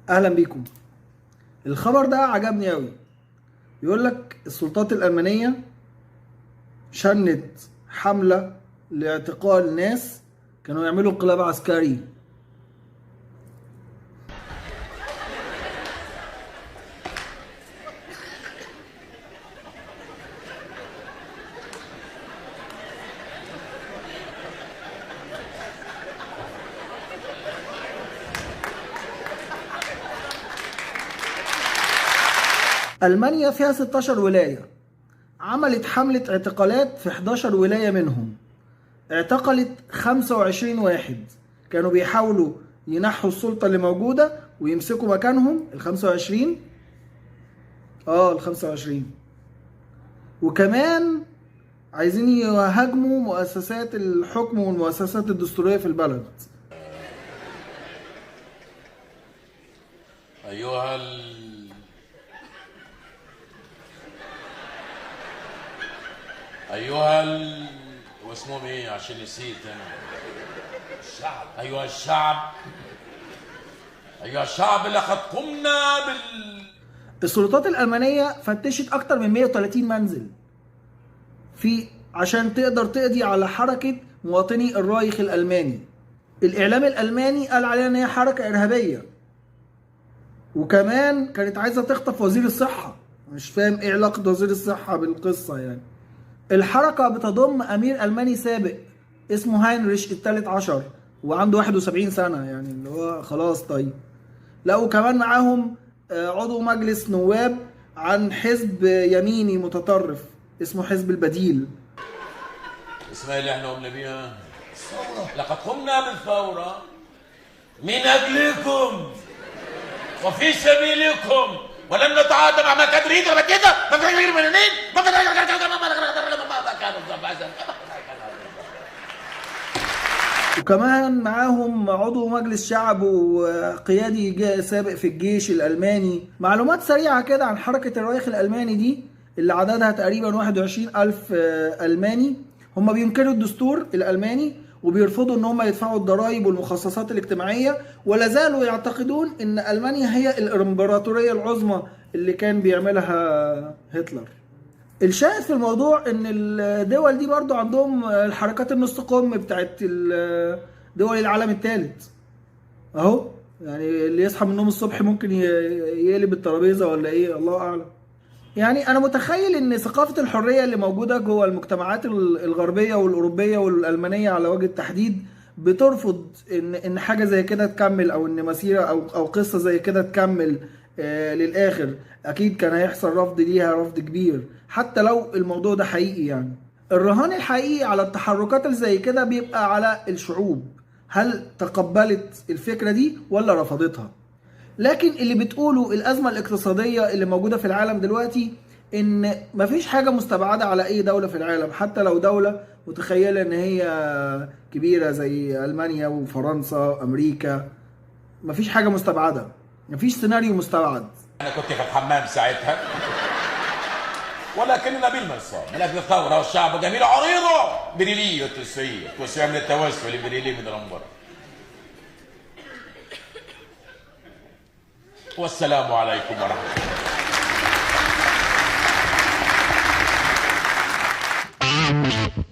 اهلا بيكم. الخبر ده عجبني قوي. يقول لك السلطات الألمانية شنت حملة لاعتقال ناس كانوا يعملوا انقلاب عسكري. ألمانيا فيها 16 ولاية، عملت حملة اعتقالات في 11 ولاية منهم. اعتقلت 25 واحد كانوا بيحاولوا ينحوا السلطة اللي موجودة ويمسكوا مكانهم ال 25. ال 25 وكمان عايزين يهاجموا مؤسسات الحكم والمؤسسات الدستورية في البلد. واسمهم ايه عشان نسيت انا؟ الشعب. ايها الشعب، ايها الشعب، لقد قمنا السلطات الألمانية فتشت أكتر من 130 منزل عشان تقدر تقضي على حركة مواطني الرايخ الألماني. الإعلام الألماني قال عليها إن هي حركة إرهابية، وكمان كانت عايزة تخطف وزير الصحة. مش فاهم إيه علاقة وزير الصحة بالقصة يعني. الحركة بتضم أمير ألماني سابق اسمه هاينريش الثالث عشر وعنده 71 سنة، يعني اللي هو خلاص. طيب لقوا كمان معاهم عضو مجلس نواب عن حزب يميني متطرف اسمه حزب البديل. اسمها اللي احنا قمنا بيها الثورة. لقد قمنا بالثورة من أجلكم وفي سبيلكم، ولن نتعاطى مع ما كان يريد وكمان معاهم عضو مجلس شعب وقيادي سابق في الجيش الألماني. معلومات سريعة كده عن حركة الرايخ الألماني دي اللي عددها تقريبا 21,000 ألماني. هم بينكروا الدستور الألماني وبيرفضوا ان هم يدفعوا الضرائب والمخصصات الاجتماعية، ولا زالوا يعتقدون ان ألمانيا هي الامبراطورية العظمى اللي كان بيعملها هتلر. الشاهد في الموضوع ان الدول دي برضو عندهم الحركات النص قم بتاعت دول العالم الثالث اهو. يعني اللي يصحى من النوم الصبح ممكن يقلب الترابيزه ولا ايه، الله اعلم. يعني انا متخيل ان ثقافه الحريه اللي موجوده جوه المجتمعات الغربيه والاوروبيه والالمانيه على وجه التحديد بترفض ان حاجه زي كده تكمل، او ان مسيره او قصه زي كده تكمل للاخر. اكيد كان هيحصل رفض ليها، رفض كبير، حتى لو الموضوع ده حقيقي. يعني الرهان الحقيقي على التحركات اللي زي كده بيبقى على الشعوب، هل تقبلت الفكرة دي ولا رفضتها. لكن اللي بتقوله الأزمة الاقتصادية اللي موجودة في العالم دلوقتي ان مفيش حاجة مستبعدة على اي دولة في العالم، حتى لو دولة متخيلة ان هي كبيرة زي ألمانيا وفرنسا وامريكا. مفيش حاجة مستبعدة، مفيش سيناريو مستبعد. انا كنت في الحمام ساعتها، ولكننا بالمرصاد من اجل الثوره والشعب جميله عريضه بريليه التسعير من التوسل بريليه من الانبر. والسلام عليكم ورحمه الله.